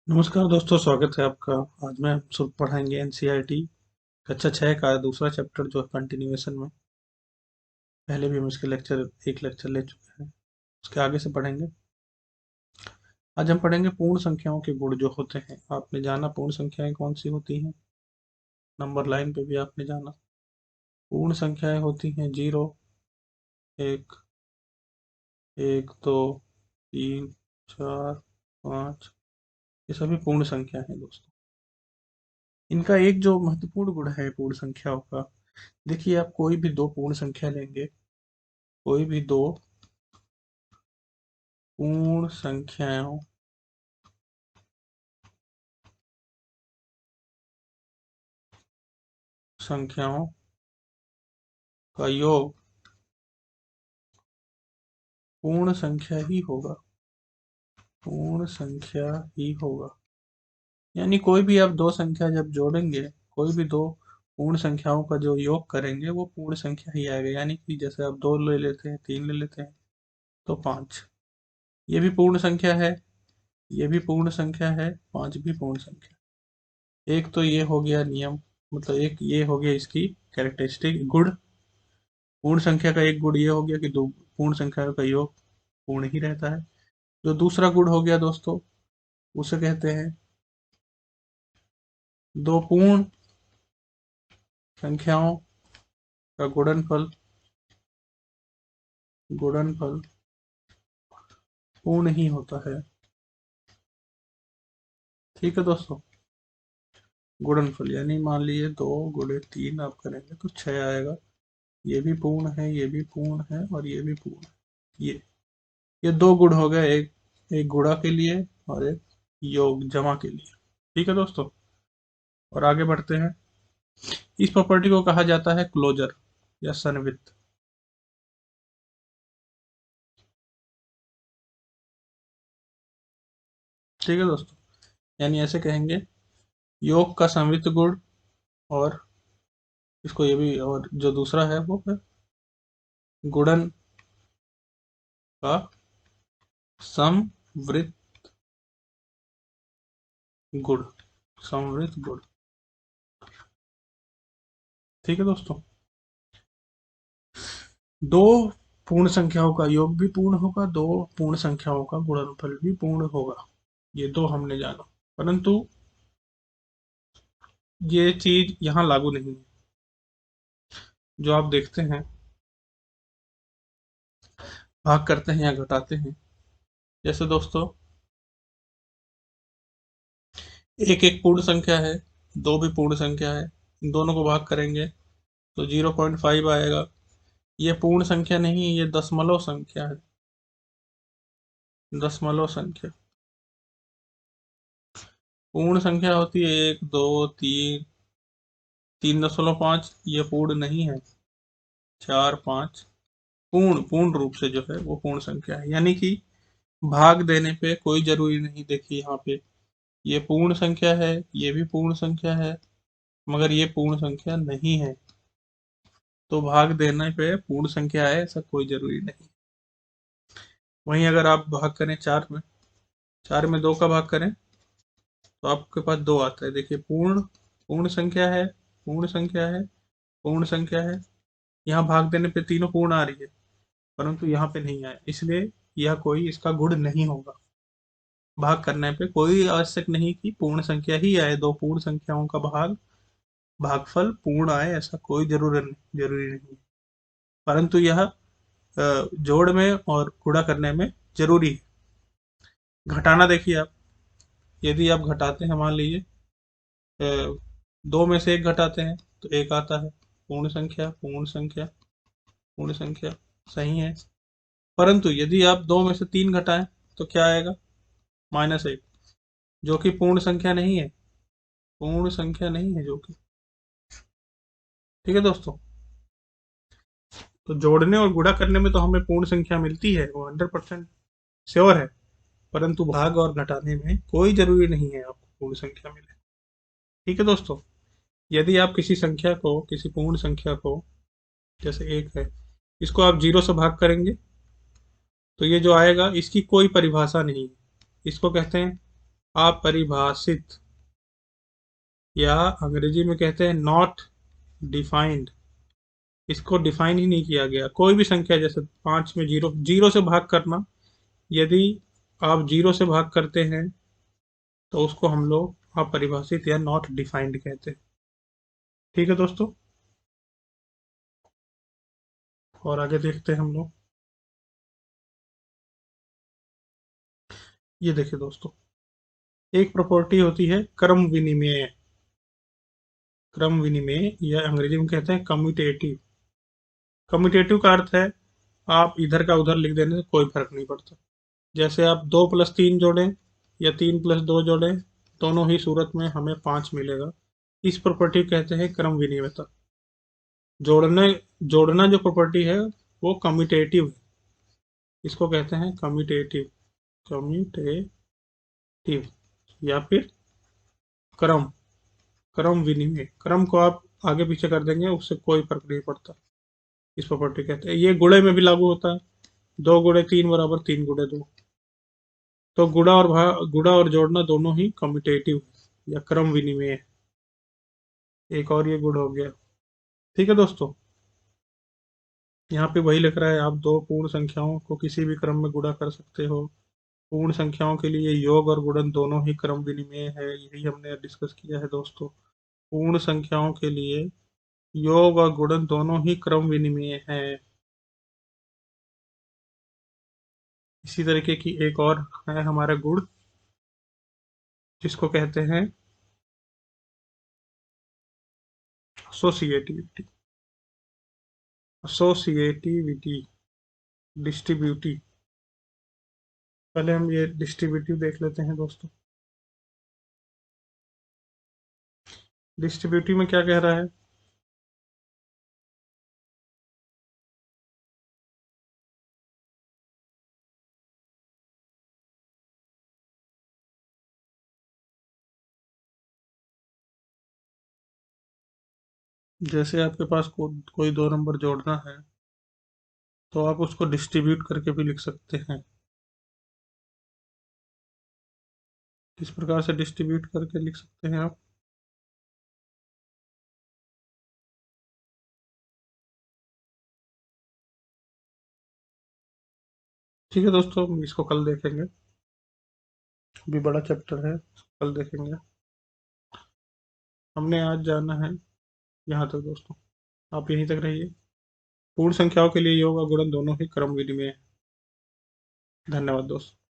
नमस्कार दोस्तों, स्वागत है आपका। आज मैं हम सब पढ़ाएंगे एनसीईआरटी कक्षा 6 का दूसरा चैप्टर जो है कंटिन्यूएशन में। पहले भी हम इसके एक लेक्चर ले चुके हैं, उसके आगे से पढ़ेंगे। आज हम पढ़ेंगे पूर्ण संख्याओं के गुण जो होते हैं। आपने जाना पूर्ण संख्याएं कौन सी होती हैं, नंबर लाइन पे भी आपने जाना। पूर्ण संख्याएं होती हैं 0, 1, 1, 2, 3, 4, 5। ये सभी पूर्ण संख्या हैं दोस्तों। इनका एक जो महत्वपूर्ण गुण है पूर्ण संख्याओं का, देखिए आप कोई भी दो पूर्ण संख्या लेंगे, कोई भी दो पूर्ण संख्याओं का योग पूर्ण संख्या ही होगा। पूर्ण संख्या ही होगा, यानी कोई भी आप दो संख्या जब जोड़ेंगे, कोई भी दो पूर्ण संख्याओं का जो योग करेंगे वो पूर्ण संख्या ही आएगा। यानी कि जैसे आप 2 ले लेते हैं, 3 ले लेते हैं, तो 5 ये भी पूर्ण संख्या है, ये भी पूर्ण संख्या है, 5 भी पूर्ण संख्या। एक तो ये हो गया नियम, मतलब एक ये हो गया इसकी कैरेक्टरिस्टिक गुण। पूर्ण संख्या का एक गुण ये हो गया कि दो पूर्ण संख्या का योग पूर्ण ही रहता है। जो दूसरा गुण हो गया दोस्तों, उसे कहते हैं दो पूर्ण संख्याओं का गुणनफल। गुणनफल पूर्ण ही होता है। ठीक है दोस्तों, गुणनफल यानी मान लीजिए 2 × 3 आप करेंगे तो 6 आएगा। ये भी पूर्ण है, ये भी पूर्ण है और ये भी पूर्ण है। ये दो गुण हो गए, एक एक गुणा के लिए और एक योग जमा के लिए। ठीक है दोस्तों, और आगे बढ़ते हैं। इस प्रॉपर्टी को कहा जाता है क्लोजर या सन्वित। ठीक है दोस्तों, यानी ऐसे कहेंगे योग का संवित गुण, और इसको ये भी, और जो दूसरा है वो है गुणन का समवृत गुण। समवृत गुण। ठीक है दोस्तों, दो पूर्ण संख्याओं का योग भी पूर्ण होगा, दो पूर्ण संख्याओं का गुणनफल भी पूर्ण होगा। ये दो हमने जाना, परंतु ये चीज यहाँ लागू नहीं है। जो आप देखते हैं, भाग करते हैं या घटाते हैं, जैसे दोस्तों एक एक पूर्ण संख्या है, दो भी पूर्ण संख्या है, इन दोनों को भाग करेंगे तो 0.5 आएगा। ये पूर्ण संख्या नहीं है, ये दशमलव संख्या है। दशमलव संख्या पूर्ण संख्या होती है 1, 2, 3, 3.5 ये पूर्ण नहीं है। 4, 5 पूर्ण पूर्ण रूप से जो है वो पूर्ण संख्या है। यानी कि भाग देने पे कोई जरूरी नहीं। देखिए यहाँ पे ये पूर्ण संख्या है, ये भी पूर्ण संख्या है, मगर ये पूर्ण संख्या नहीं है, तो भाग देने पे पूर्ण संख्या है ऐसा कोई जरूरी नहीं। वहीं अगर आप भाग करें 4 में, 4 में 2 का भाग करें तो आपके पास 2 आता है। देखिए पूर्ण पूर्ण संख्या है, पूर्ण संख्या है, पूर्ण संख्या है। यहाँ भाग देने पे तीनों पूर्ण आ रही है, परंतु यहाँ पे नहीं आया, इसलिए यह कोई इसका गुण नहीं होगा। भाग करने पे कोई आवश्यक नहीं कि पूर्ण संख्या ही आए, दो पूर्ण संख्याओं का भागफल पूर्ण आए ऐसा कोई जरूरी नहीं। परंतु यह जोड़ में और गुणा करने में जरूरी है। घटाना देखिए आप, यदि आप घटाते हैं, मान लीजिए 2 में से 1 घटाते हैं तो 1 आता है। पूर्ण संख्या, पूर्ण संख्या, पूर्ण संख्या, सही है। परंतु यदि आप 2 में से 3 घटाएं तो क्या आएगा? -1, जो कि पूर्ण संख्या नहीं है। पूर्ण संख्या नहीं है जो कि। ठीक है दोस्तों, तो जोड़ने और गुणा करने में तो हमें पूर्ण संख्या मिलती है, वो 100% श्योर है। परंतु भाग और घटाने में कोई जरूरी नहीं है आपको पूर्ण संख्या मिले। ठीक है दोस्तों, यदि आप किसी संख्या को, किसी पूर्ण संख्या को, जैसे 1 है, इसको आप 0 से भाग करेंगे तो ये जो आएगा इसकी कोई परिभाषा नहीं है। इसको कहते हैं अपरिभाषित, या अंग्रेजी में कहते हैं नॉट डिफाइंड। इसको डिफाइन ही नहीं किया गया। कोई भी संख्या, जैसे 5 में जीरो, जीरो से भाग करना, यदि आप जीरो से भाग करते हैं तो उसको हम लोग अपरिभाषित या नॉट डिफाइंड कहते हैं। ठीक है दोस्तों, और आगे देखते हैं हम लोग। ये देखिए दोस्तों, एक प्रॉपर्टी होती है क्रम विनिमय। क्रम विनिमय, या अंग्रेजी में कहते हैं कम्यूटेटिव। कम्यूटेटिव का अर्थ है आप इधर का उधर लिख देने से कोई फर्क नहीं पड़ता। जैसे आप 2+3 जोड़ें या 3+2 जोड़ें, दोनों ही सूरत में हमें 5 मिलेगा। इस प्रॉपर्टी कहते हैं क्रम विनिमयता। जोड़ने जोड़ना जो प्रॉपर्टी है वो कम्यूटेटिव है, इसको कहते हैं कम्यूटेटिव। कम्यूटेटिव या फिर क्रम क्रम विनिमय। क्रम को आप आगे पीछे कर देंगे, उससे कोई फर्क नहीं पड़ता। इस प्रॉपर्टी कहते हैं। ये गुणे में भी लागू होता है। 2 × 3 = 3 × 2। तो गुणा और जोड़ना दोनों ही कम्यूटेटिव या क्रम विनिमय है। एक और ये गुण हो गया। ठीक है दोस्तों, यहाँ पे वही लिख रहा है, आप दो पूर्ण संख्याओं को किसी भी क्रम में गुणा कर सकते हो। पूर्ण संख्याओं के लिए योग और गुणन दोनों ही क्रम विनिमय है, यही हमने डिस्कस किया है दोस्तों। पूर्ण संख्याओं के लिए योग और गुणन दोनों ही क्रम विनिमय है। इसी तरीके की एक और है हमारा गुण, जिसको कहते हैं एसोसिएटिविटी। Associativity, distributive. पहले हम ये डिस्ट्रीब्यूटिव देख लेते हैं दोस्तों। डिस्ट्रीब्यूटिव में क्या कह रहा है? जैसे आपके पास कोई दो नंबर जोड़ना है, तो आप उसको डिस्ट्रीब्यूट करके भी लिख सकते हैं। किस प्रकार से डिस्ट्रीब्यूट करके लिख सकते हैं आप? ठीक है दोस्तों, हम इसको कल देखेंगे। अभी बड़ा चैप्टर है, कल देखेंगे। हमने आज जाना है यहाँ तक दोस्तों, आप यहीं तक रहिए। पूर्ण संख्याओं के लिए योग और गुणन दोनों ही क्रम विनिमय है। धन्यवाद दोस्तों।